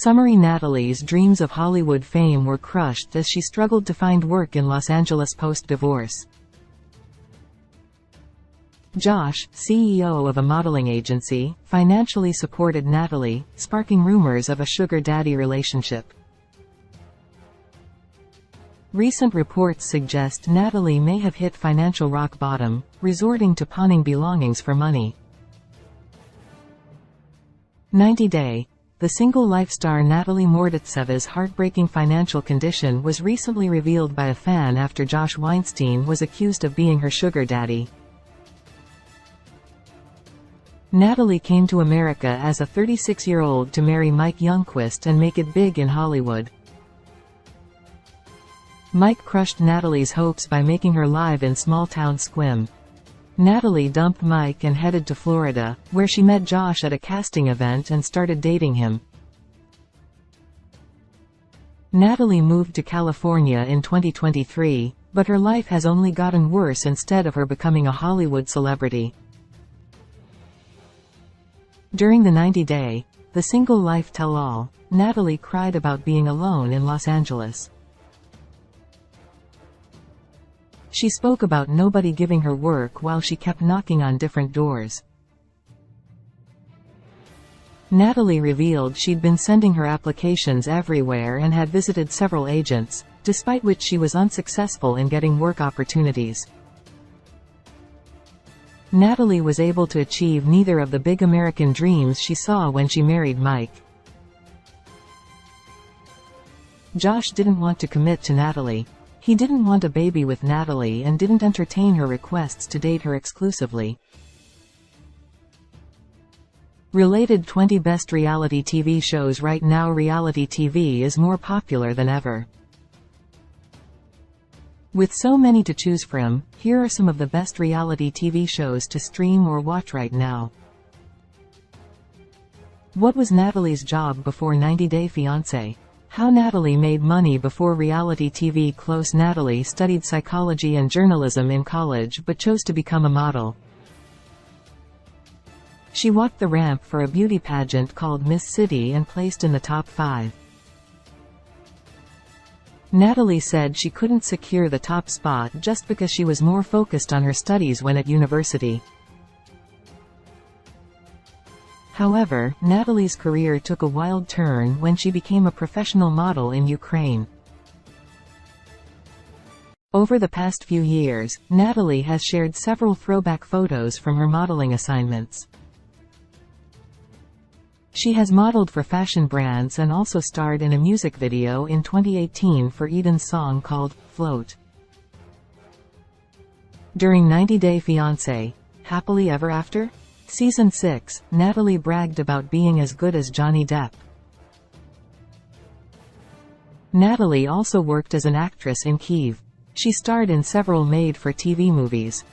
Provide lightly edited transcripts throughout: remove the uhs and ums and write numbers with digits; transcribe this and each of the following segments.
Summary: Natalie's dreams of Hollywood fame were crushed as she struggled to find work in Los Angeles post-divorce. Josh, CEO of a modeling agency, financially supported Natalie, sparking rumors of a sugar daddy relationship. Recent reports suggest Natalie may have hit financial rock bottom, resorting to pawning belongings for money. 90 Day. The single-life star Natalie Mordovtseva's heartbreaking financial condition was recently revealed by a fan after Josh Weinstein was accused of being her sugar daddy. Natalie came to America as a 36-year-old to marry Mike Youngquist and make it big in Hollywood. Mike crushed Natalie's hopes by making her live in small-town Squim. Natalie dumped Mike and headed to Florida, where she met Josh at a casting event and started dating him. Natalie moved to California in 2023, but her life has only gotten worse instead of her becoming a Hollywood celebrity. During the 90-day, the single life tell-all, Natalie cried about being alone in Los Angeles. She spoke about nobody giving her work while she kept knocking on different doors. Natalie revealed she'd been sending her applications everywhere and had visited several agents, despite which she was unsuccessful in getting work opportunities. Natalie was able to achieve neither of the big American dreams she saw when she married Mike. Josh didn't want to commit to Natalie. He didn't want a baby with Natalie and didn't entertain her requests to date her exclusively. Related 20 Best Reality TV Shows. Right now reality TV is more popular than ever. With so many to choose from, here are some of the best reality TV shows to stream or watch right now. What was Natalie's job before 90 Day Fiancé? How Natalie made money before reality TV. Close. Natalie studied psychology and journalism in college but chose to become a model. She walked the ramp for a beauty pageant called Miss City and placed in the top 5. Natalie said she couldn't secure the top spot just because she was more focused on her studies when at university. However, Natalie's career took a wild turn when she became a professional model in Ukraine. Over the past few years, Natalie has shared several throwback photos from her modeling assignments. She has modeled for fashion brands and also starred in a music video in 2018 for Eden's song called Float. During 90 Day Fiancé, Happily Ever After? Season 6, Natalie bragged about being as good as Johnny Depp. Natalie also worked as an actress in Kyiv. She starred in several made-for-TV movies.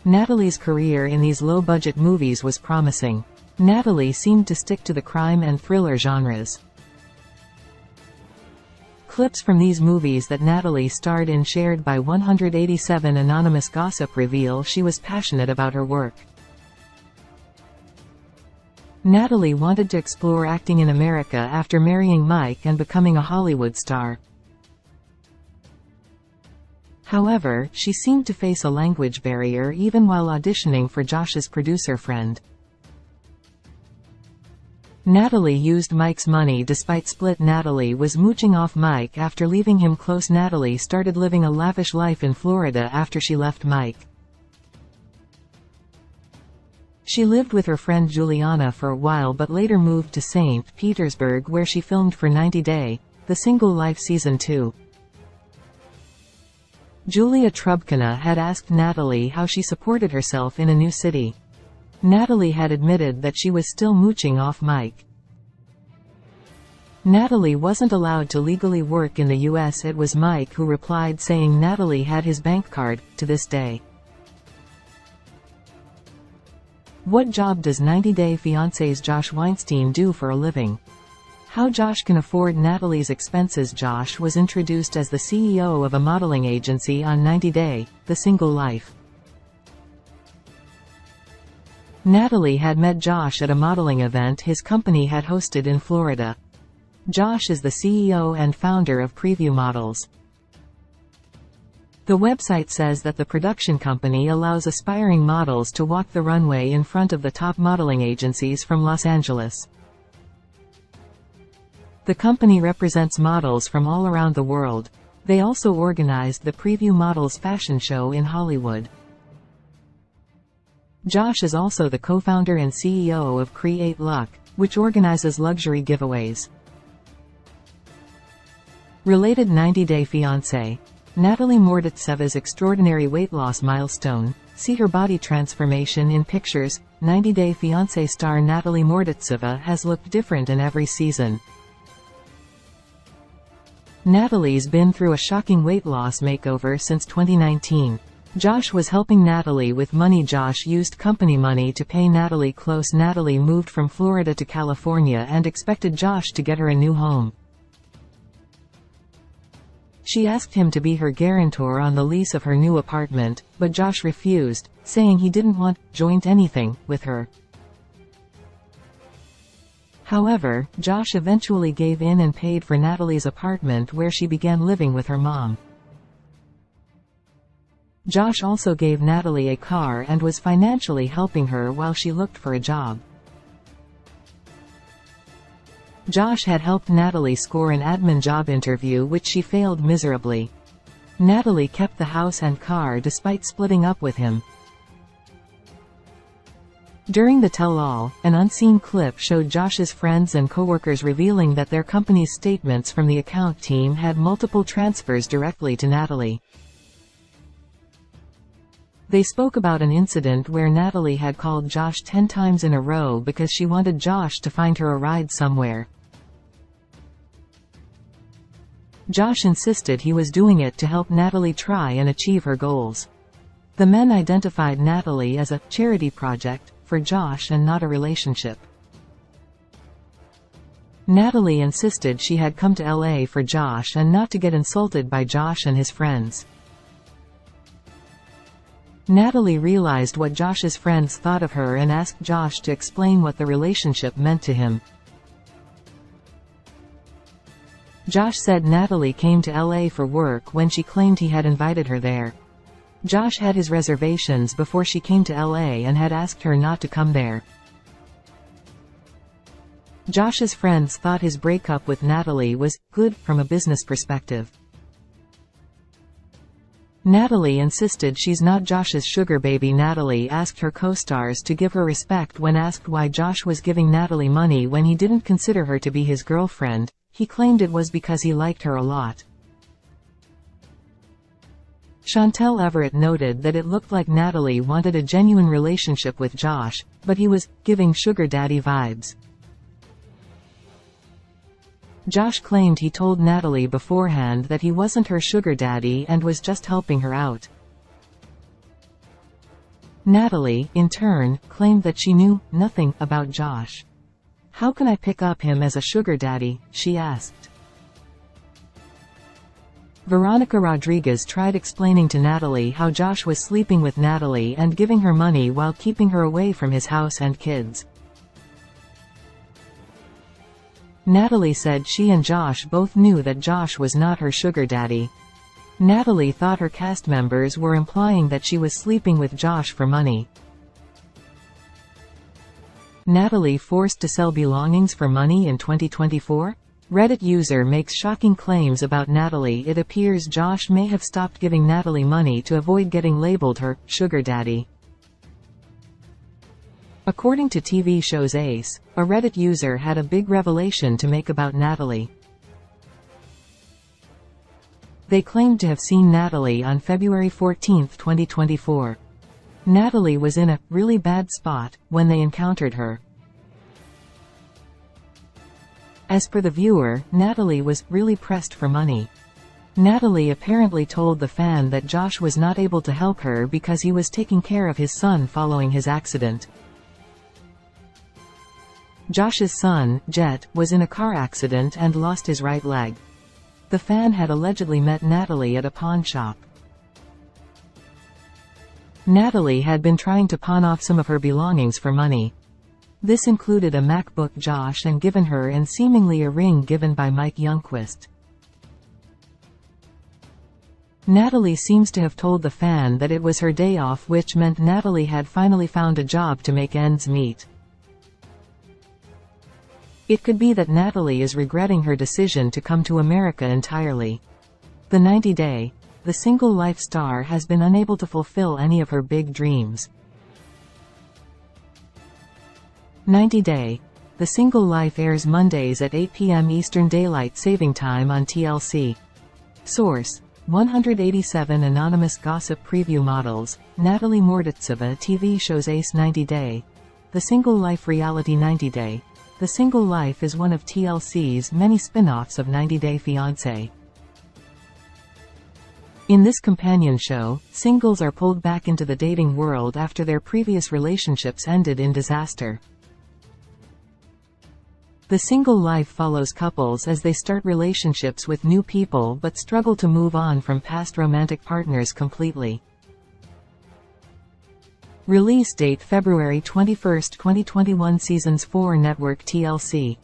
Natalie's career in these low-budget movies was promising. Natalie seemed to stick to the crime and thriller genres. Clips from these movies that Natalie starred in shared by 187 anonymous gossip reveal she was passionate about her work. Natalie wanted to explore acting in America after marrying Mike and becoming a Hollywood star. However, she seemed to face a language barrier even while auditioning for Josh's producer friend. Natalie used Mike's money despite split. Natalie was mooching off Mike after leaving him. Close. Natalie started living a lavish life in Florida after she left Mike. She lived with her friend Juliana for a while but later moved to St. Petersburg where she filmed for 90 Day, The Single Life Season 2. Julia Trubkina had asked Natalie how she supported herself in a new city. Natalie had admitted that she was still mooching off Mike. Natalie wasn't allowed to legally work in the US. It was Mike who replied saying Natalie had his bank card, to this day. What job does 90 Day Fiancé's Josh Weinstein do for a living? How Josh can afford Natalie's expenses. Josh was introduced as the CEO of a modeling agency on 90 Day, The Single Life. Natalie had met Josh at a modeling event his company had hosted in Florida. Josh is the CEO and founder of Preview Models. The website says that the production company allows aspiring models to walk the runway in front of the top modeling agencies from Los Angeles. The company represents models from all around the world. They also organized the Preview Models fashion show in Hollywood. Josh is also the co-founder and CEO of Create Luck, which organizes luxury giveaways. Related 90-Day Fiancé. Natalie Mordovtseva's extraordinary weight loss milestone. See her body transformation in pictures. 90-Day Fiancé star Natalie Mordovtseva has looked different in every season. Natalie's been through a shocking weight loss makeover since 2019. Josh was helping Natalie with money. Josh used company money to pay Natalie close. Natalie moved from Florida to California and expected Josh to get her a new home. She asked him to be her guarantor on the lease of her new apartment, but Josh refused, saying he didn't want joint anything with her. However, Josh eventually gave in and paid for Natalie's apartment where she began living with her mom. Josh also gave Natalie a car and was financially helping her while she looked for a job. Josh had helped Natalie score an admin job interview which she failed miserably. Natalie kept the house and car despite splitting up with him. During the tell-all, an unseen clip showed Josh's friends and coworkers revealing that their company's statements from the account team had multiple transfers directly to Natalie. They spoke about an incident where Natalie had called Josh 10 times in a row because she wanted Josh to find her a ride somewhere. Josh insisted he was doing it to help Natalie try and achieve her goals. The men identified Natalie as a charity project for Josh and not a relationship. Natalie insisted she had come to LA for Josh and not to get insulted by Josh and his friends. Natalie realized what Josh's friends thought of her and asked Josh to explain what the relationship meant to him. Josh said Natalie came to LA for work when she claimed he had invited her there. Josh had his reservations before she came to LA and had asked her not to come there. Josh's friends thought his breakup with Natalie was good from a business perspective. Natalie insisted she's not Josh's sugar baby. Natalie asked her co-stars to give her respect when asked why Josh was giving Natalie money when he didn't consider her to be his girlfriend. He claimed it was because he liked her a lot. Chantel Everett noted that it looked like Natalie wanted a genuine relationship with Josh, but he was giving sugar daddy vibes. Josh claimed he told Natalie beforehand that he wasn't her sugar daddy and was just helping her out. Natalie, in turn, claimed that she knew nothing about Josh. "How can I pick up him as a sugar daddy?" she asked. Veronica Rodriguez tried explaining to Natalie how Josh was sleeping with Natalie and giving her money while keeping her away from his house and kids. Natalie said she and Josh both knew that Josh was not her sugar daddy. Natalie thought her cast members were implying that she was sleeping with Josh for money. Natalie forced to sell belongings for money in 2024? Reddit user makes shocking claims about Natalie. It appears Josh may have stopped giving Natalie money to avoid getting labeled her sugar daddy. According to TV show's Ace, a Reddit user had a big revelation to make about Natalie. They claimed to have seen Natalie on February 14, 2024. Natalie was in a really bad spot when they encountered her. As per the viewer, Natalie was really pressed for money. Natalie apparently told the fan that Josh was not able to help her because he was taking care of his son following his accident. Josh's son, Jet, was in a car accident and lost his right leg. The fan had allegedly met Natalie at a pawn shop. Natalie had been trying to pawn off some of her belongings for money. This included a MacBook Josh and given her and seemingly a ring given by Mike Youngquist. Natalie seems to have told the fan that it was her day off, which meant Natalie had finally found a job to make ends meet. It could be that Natalie is regretting her decision to come to America entirely. The 90-day, the single life star has been unable to fulfill any of her big dreams. 90-day, the single life airs Mondays at 8 p.m. Eastern Daylight Saving Time on TLC. Source: 187 Anonymous Gossip Preview Models. Natalie Mordovtseva TV shows Ace 90-day. The Single Life reality 90-day. The Single Life is one of TLC's many spin-offs of 90-Day Fiancé. In this companion show, singles are pulled back into the dating world after their previous relationships ended in disaster. The Single Life follows couples as they start relationships with new people but struggle to move on from past romantic partners completely. Release date February 21, 2021. Seasons 4 Network TLC.